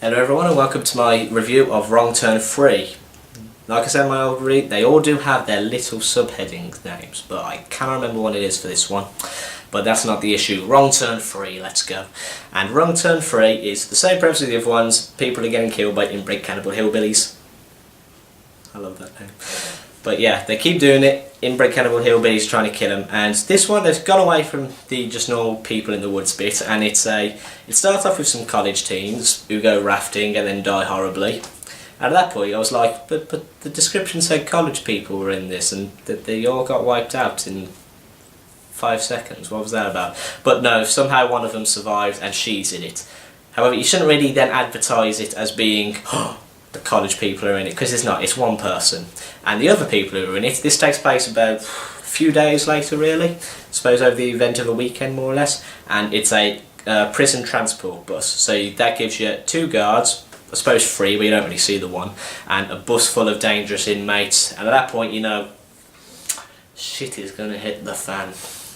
Hello everyone and welcome to my review of Wrong Turn 3. Like I said in my old read, they all do have their little subheading names, but I cannot remember what it is for this one. But that's not the issue. Wrong Turn 3, let's go. And Wrong Turn 3 is the same premise as the other ones. People are getting killed by inbred cannibal hillbillies. I love that name. But yeah, they keep doing it. Inbred cannibal hillbillies trying to kill them. And this one, they've gone away from the just normal people in the woods bit, and it starts off with some college teens who go rafting and then die horribly. And at that point, I was like, but the description said college people were in this, and that they all got wiped out in 5 seconds. What was that about? But no, somehow one of them survived, and she's in it. However, you shouldn't really then advertise it as being, oh, the college people are in it, because it's not, it's one person. And the other people who are in it, this takes place about a few days later really, I suppose over the event of a weekend more or less, and it's a prison transport bus, so that gives you 2 guards, I suppose 3 but you don't really see the one, and a bus full of dangerous inmates, and at that point you know shit is going to hit the fan.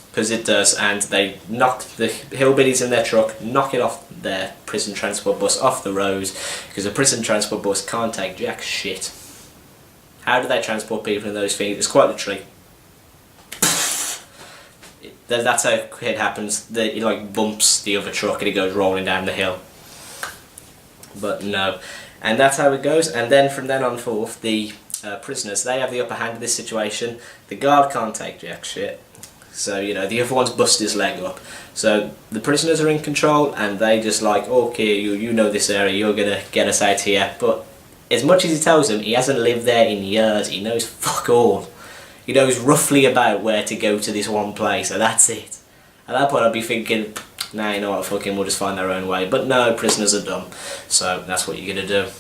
Because it does, and they knock the hillbillies in their truck, knock it off their prison transport bus off the road, because a prison transport bus can't take jack shit. How do they transport people in those things? It's quite literally. That's how it happens. It like bumps the other truck and it goes rolling down the hill. But no, and that's how it goes. And then from then on forth, the prisoners, they have the upper hand in this situation. The guard can't take jack shit. So, you know, the other one's busted his leg up. So the prisoners are in control and they just like, okay, you know this area, you're going to get us out here. But as much as he tells them, he hasn't lived there in years, he knows fuck all. He knows roughly about where to go to this one place, and that's it. At that point I'd be thinking, nah, you know what, fucking we'll just find our own way. But no, prisoners are dumb. So that's what you're going to do.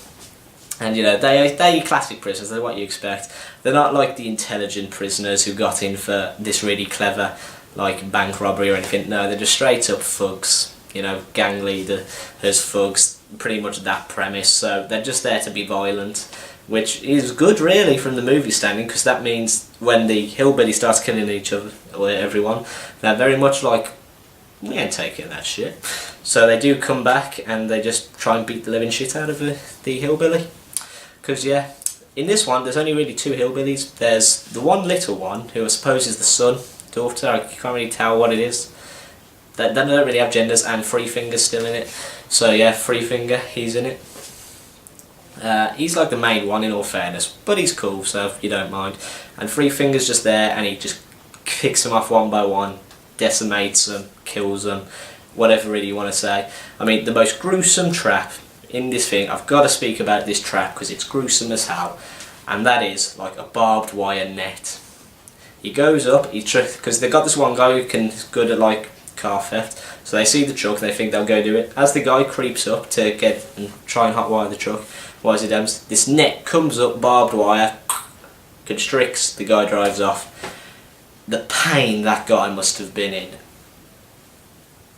And you know, they're your classic prisoners, they're what you expect. They're not like the intelligent prisoners who got in for this really clever like bank robbery or anything. No, they're just straight up thugs, you know, gang leader as thugs, pretty much that premise. So they're just there to be violent, which is good really from the movie standing, because that means when the hillbilly starts killing each other, or everyone, they're very much like, we ain't taking that shit. So they do come back and they just try and beat the living shit out of the hillbilly. Because yeah, in this one there's only really 2 hillbillies. There's the one little one, who I suppose is the son, daughter, I can't really tell what it is. They don't really have genders, and Three Finger's still in it. So yeah, Three Finger, he's in it. He's like the main one in all fairness, but he's cool, so if you don't mind. And Three Finger's just there and he just picks them off one by one, decimates them, kills them, whatever really you want to say. I mean, the most gruesome trap in this thing, I've got to speak about this trap because it's gruesome as hell, and that is like a barbed wire net. He goes up, because they've got this one guy who is good at like car theft, so they see the truck, they think they'll go do it. As the guy creeps up to get and try and hotwire the truck, what is it, this net comes up, barbed wire, constricts, the guy drives off. The pain that guy must have been in.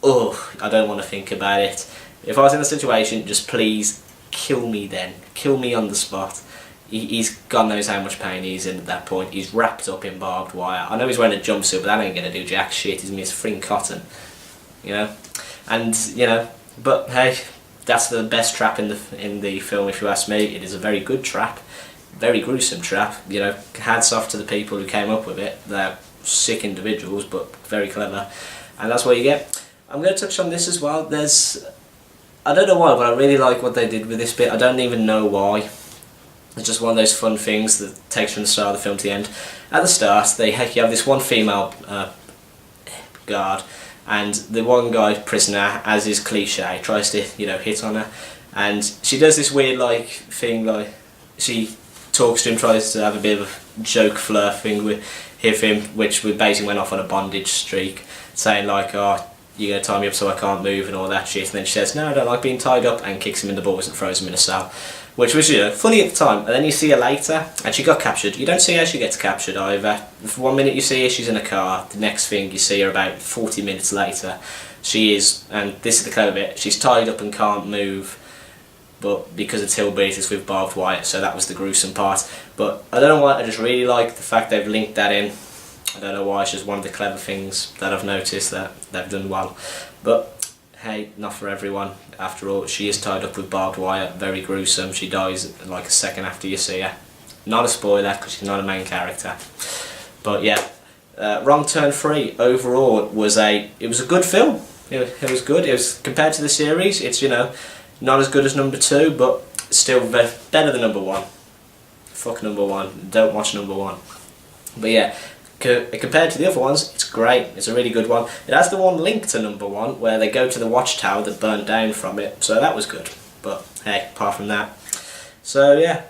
Oh, I don't want to think about it. If I was in the situation, just please kill me then. Kill me on the spot. He's God knows how much pain he's in at that point. He's wrapped up in barbed wire. I know he's wearing a jumpsuit, but that ain't going to do jack shit. He's made freaking cotton. You know? And, you know, but hey, that's the best trap in the film if you ask me. It is a very good trap. Very gruesome trap. You know, hats off to the people who came up with it. They're sick individuals, but very clever. And that's what you get. I'm going to touch on this as well. I don't know why, but I really like what they did with this bit. I don't even know why. It's just one of those fun things that takes from the start of the film to the end. At the start, you have this one female guard, and the one guy prisoner, as is cliche, tries to, you know, hit on her, and she does this weird like thing, like she talks to him, tries to have a bit of a joke flirt thing with him, which we basically went off on a bondage streak, saying like, oh, you're going to tie me up so I can't move and all that shit. And then she says, no, I don't like being tied up, and kicks him in the balls and throws him in a cell. Which was, you know, funny at the time. And then you see her later, and she got captured. You don't see how she gets captured either. For 1 minute you see her, she's in a car. The next thing you see her about 40 minutes later. She is, and this is the clever bit, she's tied up and can't move. But because it's hillbillies, it's with barbed wire, so that was the gruesome part. But I don't know why, I just really like the fact they've linked that in. I don't know why, it's just one of the clever things that I've noticed that they've done well. But hey, not for everyone. After all, she is tied up with barbed wire, very gruesome. She dies like a second after you see her. Not a spoiler, because she's not a main character. But yeah, Wrong Turn 3 overall was it was a good film. It was good. It was, compared to the series, it's, you know, not as good as number 2, but still better than number 1. Fuck number 1. Don't watch number 1. But yeah, compared to the other ones, it's great. It's a really good one. It has the one link to number 1 where they go to the watchtower that burnt down from it, so that was good. But hey, apart from that, so yeah.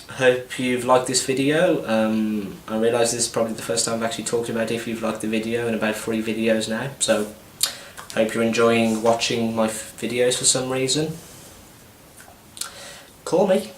Hope you've liked this video. I realise this is probably the first time I've actually talked about if you've liked the video, in about 3 videos now, so hope you're enjoying watching my videos for some reason. Call me.